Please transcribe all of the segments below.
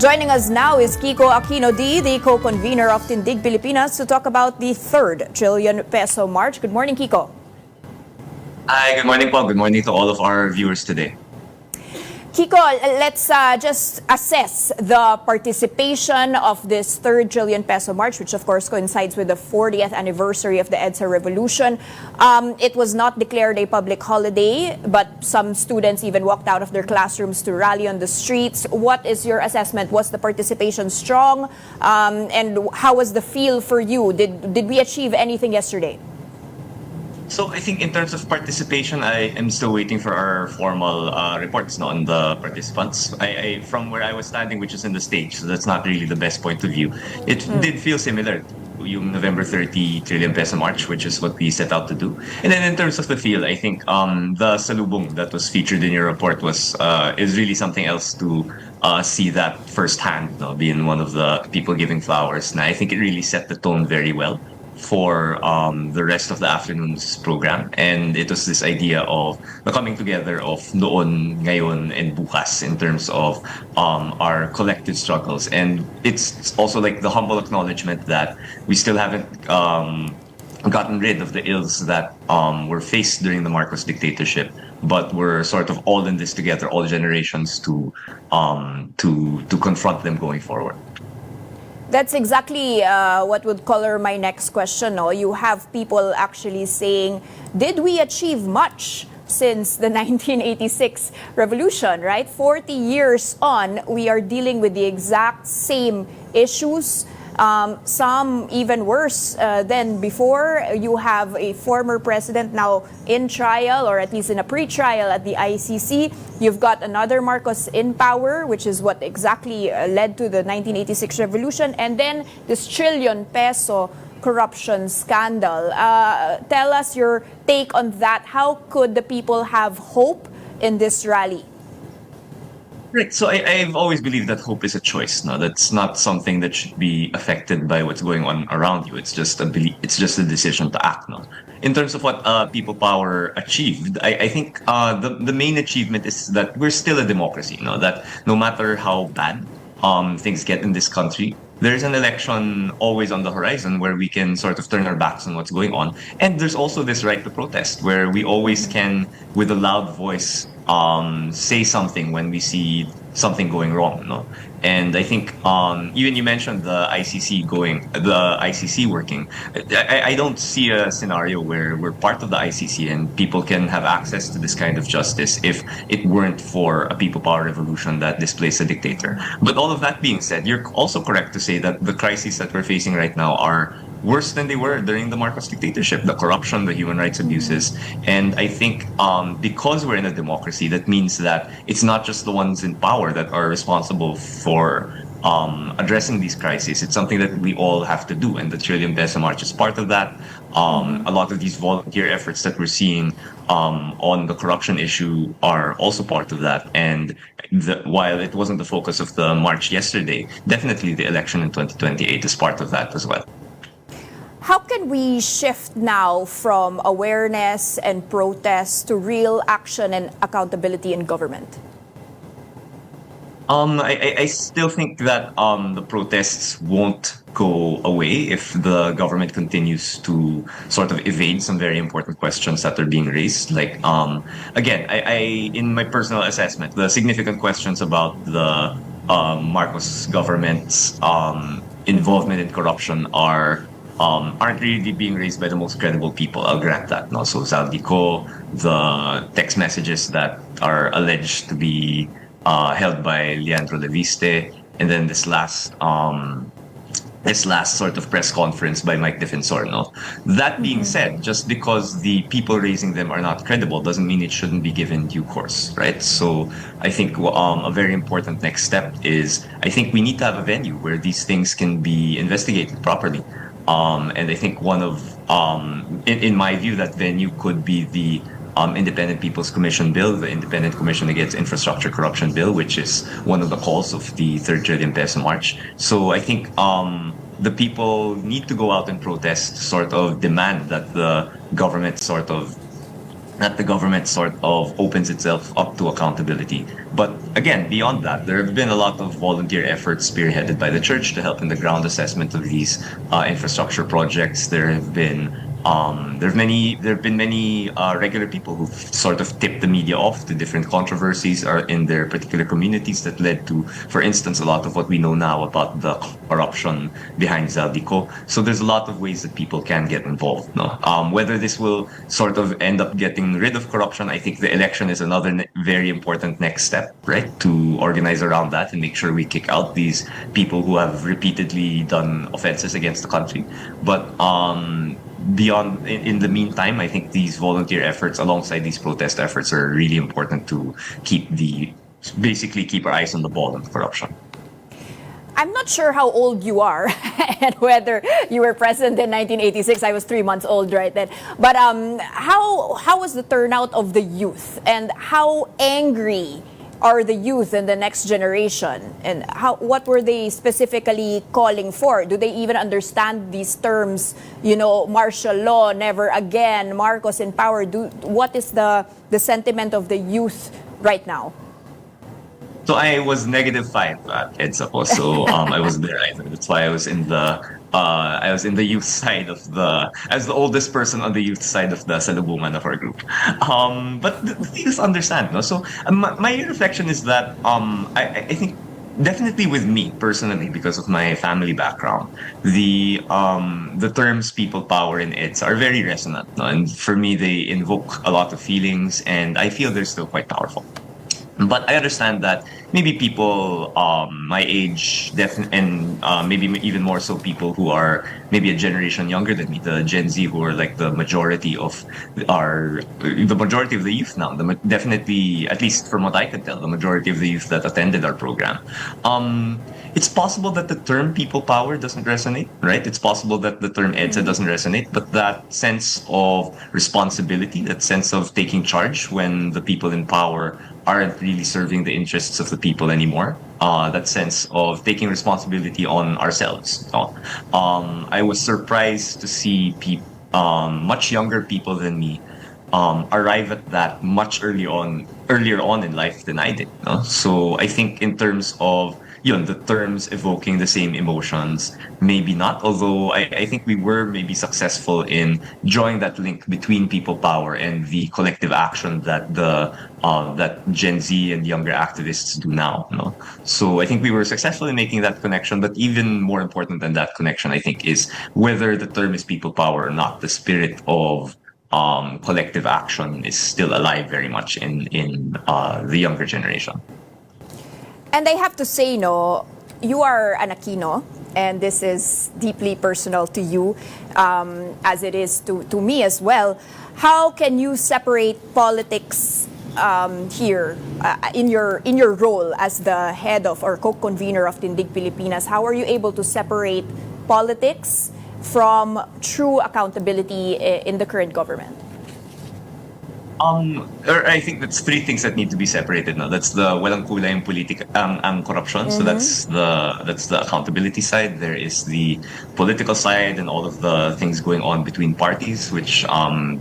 Joining us now is Kiko Aquino-Dee, the co-convenor of Tindig Pilipinas, to talk about the third Trillion Peso March. Good morning, Kiko. Hi, good morning, Paul. Good morning to all of our viewers today. Kiko, let's just assess the participation of this third Trillion Peso March, which of course coincides with the 40th anniversary of the EDSA revolution. It was not declared a public holiday, but some students even walked out of their classrooms to rally on the streets. What is your assessment? Was the participation strong? And how was the feel for you? Did we achieve anything yesterday? So I think in terms of participation, I am still waiting for our formal reports on the participants. From where I was standing, which is in the stage, so that's not really the best point of view. It did feel similar to yung November 30 Trillion Peso March, which is what we set out to do. And then in terms of the feel, I think the salubong that was featured in your report is really something else to see that firsthand, being one of the people giving flowers. And I think it really set the tone very well for the rest of the afternoon's program. And it was this idea of the coming together of noon, ngayon, and bukas in terms of our collective struggles. And it's also like the humble acknowledgement that we still haven't gotten rid of the ills that were faced during the Marcos dictatorship, but we're sort of all in this together, all generations, to confront them going forward. That's exactly what would color my next question. No? You have people actually saying, did we achieve much since the 1986 revolution, right? 40 years on, we are dealing with the exact same issues. Some even worse than before. You have a former president now in trial, or at least in a pre-trial at the ICC. You've got another Marcos in power, which is what exactly led to the 1986 revolution. And then this trillion peso corruption scandal. Tell us your take on that. How could the people have hope in this rally? Right. So I've always believed that hope is a choice. No, that's not something that should be affected by what's going on around you. It's just a decision to act. No, in terms of what people power achieved, I think the main achievement is that we're still a democracy. No, that no matter how bad things get in this country, there's an election always on the horizon where we can sort of turn our backs on what's going on. And there's also this right to protest where we always can, with a loud voice, say something when we see something going wrong. No? And I think even you mentioned the ICC working. I don't see a scenario where we're part of the ICC and people can have access to this kind of justice if it weren't for a people power revolution that displaced a dictator. But all of that being said, you're also correct to say that the crises that we're facing right now are worse than they were during the Marcos dictatorship, the corruption, the human rights abuses. And I think because we're in a democracy, that means that it's not just the ones in power that are responsible for addressing these crises. It's something that we all have to do, and the Trillion Peso March is part of that. A lot of these volunteer efforts that we're seeing on the corruption issue are also part of that. And while it wasn't the focus of the march yesterday, definitely the election in 2028 is part of that as well. How can we shift now from awareness and protest to real action and accountability in government? I still think that the protests won't go away if the government continues to sort of evade some very important questions that are being raised. Like, again, in my personal assessment, the significant questions about the Marcos government's involvement in corruption aren't really being raised by the most credible people. I'll grant that. No, so Zaldico, the text messages that are alleged to be held by Leandro Leviste, and then this last sort of press conference by Mike Defensor. No, that being said, just because the people raising them are not credible doesn't mean it shouldn't be given due course, right? So I think a very important next step is I think we need to have a venue where these things can be investigated properly. And I think one of, in my view, that venue could be the Independent People's Commission Bill, the Independent Commission Against Infrastructure Corruption Bill, which is one of the calls of the third Trillion Peso March. So I think the people need to go out and protest, sort of demand that the government sort of that the government sort of opens itself up to accountability. But again, beyond that, there have been a lot of volunteer efforts spearheaded by the church to help in the ground assessment of these infrastructure projects. There have been many regular people who've sort of tipped the media off to different controversies or in their particular communities that led to, for instance, a lot of what we know now about the corruption behind Zaldico. So there's a lot of ways that people can get involved. No, whether this will sort of end up getting rid of corruption, I think the election is another very important next step, right? To organize around that and make sure we kick out these people who have repeatedly done offenses against the country. But beyond in the meantime, I think these volunteer efforts alongside these protest efforts are really important to basically keep our eyes on the ball of corruption. I'm not sure how old you are and whether you were present in 1986. I was 3 months old right then. But how was the turnout of the youth, and how angry are the youth in the next generation, and what were they specifically calling for? Do they even understand these terms, martial law, never again, Marcos in power? What is the sentiment of the youth right now? So I was -5 at EDSA, so I wasn't there either. That's why I was in the youth side of as the oldest person on the youth side of the salubungan of our group. But the youth understand, no? So my reflection is that I think definitely with me personally, because of my family background, the terms people power and EDSA are very resonant, no? And for me, they invoke a lot of feelings, and I feel they're still quite powerful. But I understand that maybe people my age, and maybe even more so people who are maybe a generation younger than me, the Gen Z, who are like the majority of the youth now. Definitely, at least from what I can tell, the majority of the youth that attended our program. It's possible that the term people power doesn't resonate, right? It's possible that the term EDSA doesn't resonate, but that sense of responsibility, that sense of taking charge when the people in power aren't really serving the interests of the people anymore, that sense of taking responsibility on ourselves. I was surprised to see much younger people than me arrive at that much earlier on in life than I did. No? So I think in terms of the terms evoking the same emotions, maybe not. Although I think we were maybe successful in drawing that link between people power and the collective action that that Gen Z and younger activists do now. No? So I think we were successful in making that connection. But even more important than that connection, I think, is whether the term is people power or not. The spirit of collective action is still alive very much in the younger generation. And I have to say, you are an Aquino, and this is deeply personal to you, as it is to me as well. How can you separate politics here in your role as the head of or co-convenor of Tindig Pilipinas? How are you able to separate politics from true accountability in the current government? I think that's three things that need to be separated. No, that's the walang kulay ang ang corruption. So that's the accountability side. There is the political side and all of the things going on between parties, which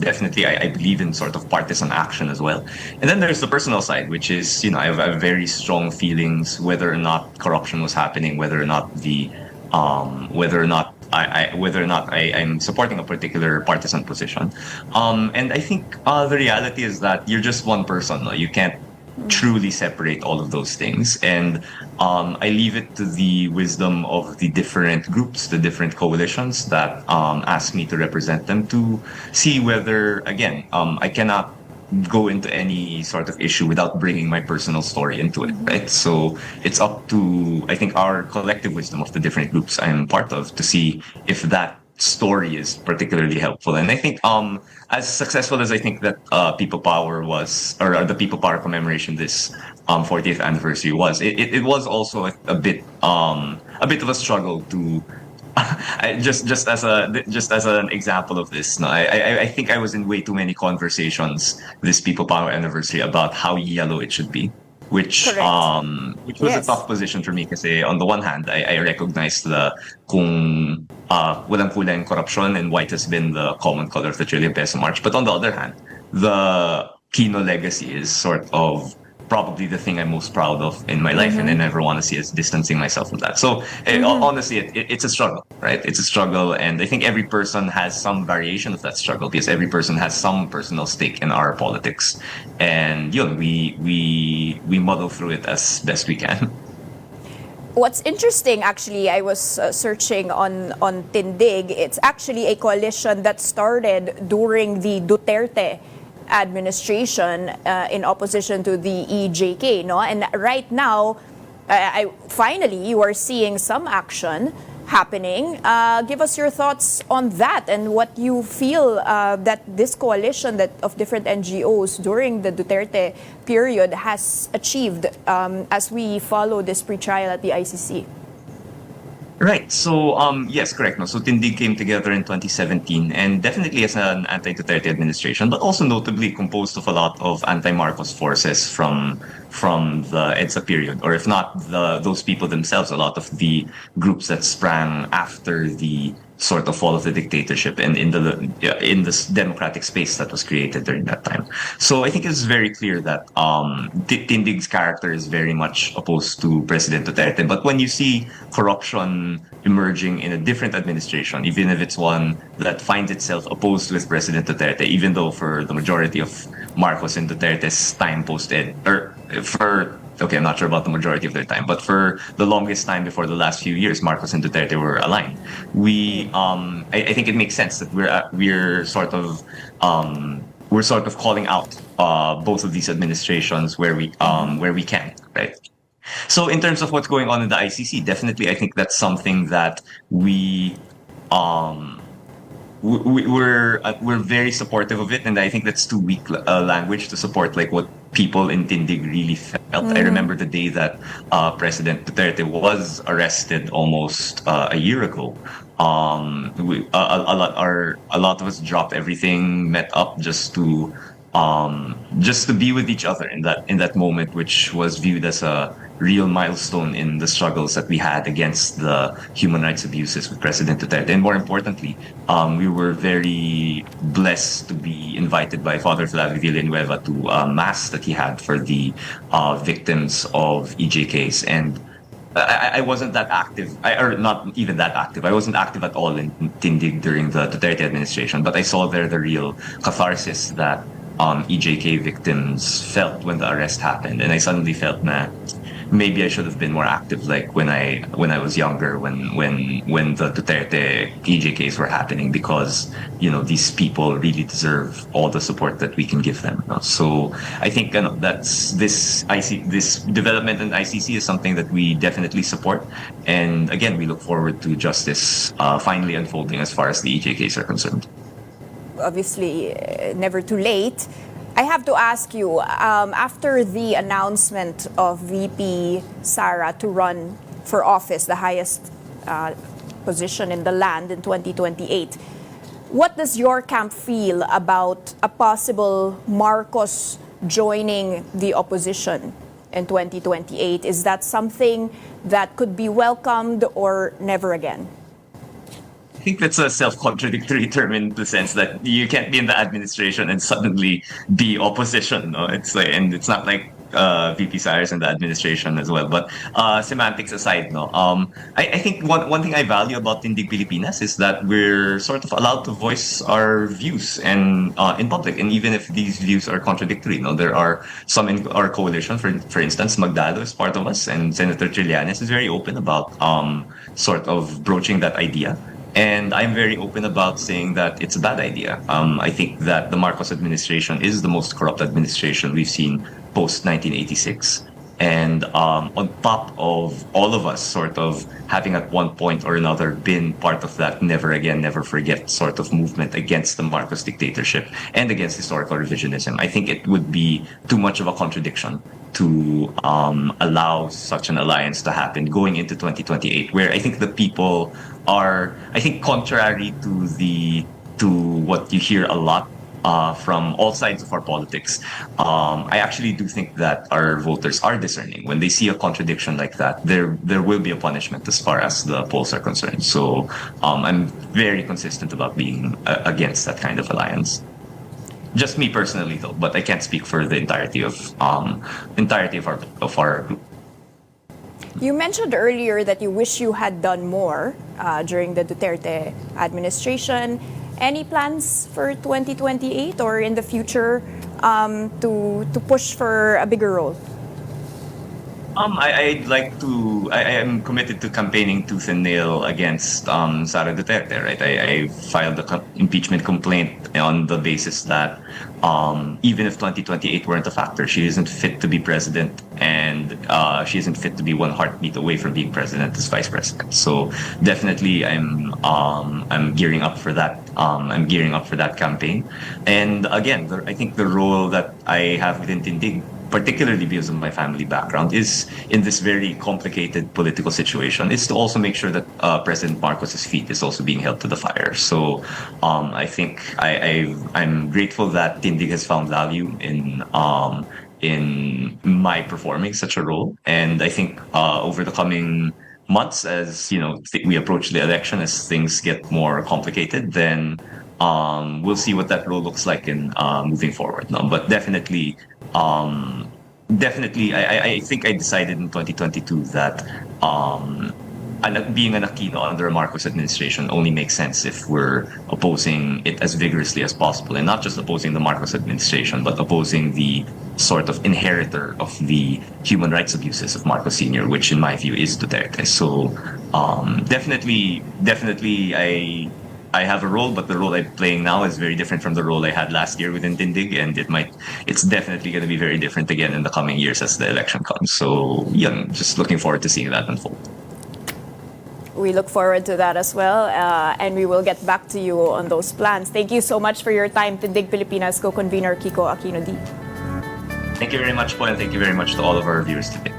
definitely I believe in sort of partisan action as well. And then there's the personal side, which is I have very strong feelings whether or not corruption was happening, whether or not I'm supporting a particular partisan position. And I think the reality is that you're just one person. No? You can't truly separate all of those things. And I leave it to the wisdom of the different groups, the different coalitions that ask me to represent them to see whether, again, I cannot go into any sort of issue without bringing my personal story into it, right? So it's up to, I think, our collective wisdom of the different groups I'm part of to see if that story is particularly helpful. And I think as successful as I think that People Power was, or the People Power commemoration this 40th anniversary was, it was also a bit of a struggle to just as an example of this, no, I think I was in way too many conversations this People Power anniversary about how yellow it should be, which was Yes. a tough position for me kasi on the one hand I recognize kung walang kulay ang corruption and white has been the common color of the Trillion Peso March, but on the other hand the Kino legacy is sort of probably the thing I'm most proud of in my life, and I never want to see us distancing myself from that. So honestly, it's a struggle, right? It's a struggle, and I think every person has some variation of that struggle because every person has some personal stake in our politics, and we muddle through it as best we can. What's interesting, actually, I was searching on Tindig. It's actually a coalition that started during the Duterte administration in opposition to the EJK, no? And right now, finally, you are seeing some action happening. Give us your thoughts on that and what you feel that this coalition of different NGOs during the Duterte period has achieved as we follow this pre-trial at the ICC. Right. So, yes, correct. No, so Tindig came together in 2017, and definitely as an anti-Duterte administration, but also notably composed of a lot of anti-Marcos forces from the EDSA period, or if not those people themselves, a lot of the groups that sprang after the sort of fall of the dictatorship and in this democratic space that was created during that time. So I think it's very clear that Tindig's character is very much opposed to President Duterte. But when you see corruption emerging in a different administration, even if it's one that finds itself opposed with President Duterte, even though for the majority of Marcos and Duterte's time posted, or for okay, I'm not sure about the majority of their time, but for the longest time before the last few years, Marcos and Duterte were aligned. I think it makes sense that we're sort of calling out both of these administrations where we can, right? So in terms of what's going on in the ICC, definitely I think that's something that um, we're very supportive of it, and I think that's too weak language to support like what people in Tindig really felt. I remember the day that President Duterte was arrested almost a year ago. A lot of us dropped everything, met up just to be with each other in that moment, which was viewed as a real milestone in the struggles that we had against the human rights abuses with President Duterte. And more importantly, we were very blessed to be invited by Father Flavio Villanueva to a mass that he had for the victims of EJKs. And I wasn't that active, or not even that active. I wasn't active at all in Tindig during the Duterte administration, but I saw there the real catharsis that EJK victims felt when the arrest happened. And I suddenly felt, maybe I should have been more active, like when I was younger, when the Duterte EJKs were happening, because these people really deserve all the support that we can give them. So I think that's this development in ICC is something that we definitely support, and again we look forward to justice finally unfolding as far as the EJKs are concerned. Obviously, never too late. I have to ask you, after the announcement of VP Sara to run for office, the highest position in the land in 2028, what does your camp feel about a possible Marcos joining the opposition in 2028? Is that something that could be welcomed or never again? I think that's a self-contradictory term in the sense that you can't be in the administration and suddenly be opposition. No, it's like, and it's not like VP Cyrus in the administration as well. But semantics aside, no, I think one thing I value about Tindig Pilipinas is that we're sort of allowed to voice our views and in public, and even if these views are contradictory, no, there are some in our coalition. For instance, Magdalo is part of us, and Senator Trillanes is very open about sort of broaching that idea. And I'm very open about saying that it's a bad idea. I think that the Marcos administration is the most corrupt administration we've seen post 1986. And on top of all of us sort of having at one point or another been part of that never again, never forget sort of movement against the Marcos dictatorship and against historical revisionism, I think it would be too much of a contradiction to allow such an alliance to happen going into 2028, where I think the people are, I think, contrary to what you hear a lot from all sides of our politics. I actually do think that our voters are discerning. When they see a contradiction like that, there will be a punishment as far as the polls are concerned. So I'm very consistent about being against that kind of alliance. Just me personally, though, but I can't speak for the entirety of our group. You mentioned earlier that you wish you had done more during the Duterte administration. Any plans for 2028 or in the future to push for a bigger role? I'd like to. I am committed to campaigning tooth and nail against Sara Duterte. Right, I filed the impeachment complaint on the basis that even if 2028 weren't a factor, she isn't fit to be president, and she isn't fit to be one heartbeat away from being president as vice president. So definitely, I'm gearing up for that. I'm gearing up for that campaign, and again, I think the role that I have within Tindig, particularly because of my family background, is in this very complicated political situation, is to also make sure that President Marcos's feet is also being held to the fire. So I think I'm grateful that Tindig has found value in my performing such a role, and I think over the coming months, as we approach the election, as things get more complicated, then we'll see what that role looks like in moving forward. No, but definitely, I think I decided in 2022 that being an Aquino under a Marcos administration only makes sense if we're opposing it as vigorously as possible, and not just opposing the Marcos administration, but opposing the sort of inheritor of the human rights abuses of Marcos Sr., which in my view is Duterte. So definitely, I have a role, but the role I'm playing now is very different from the role I had last year within Tindig, and it's definitely going to be very different again in the coming years as the election comes. So yeah, I'm just looking forward to seeing that unfold. We look forward to that as well, and we will get back to you on those plans. Thank you so much for your time, Tindig Pilipinas co-convenor Kiko Aquino-Dee. Thank you very much, Paul, and thank you very much to all of our viewers today.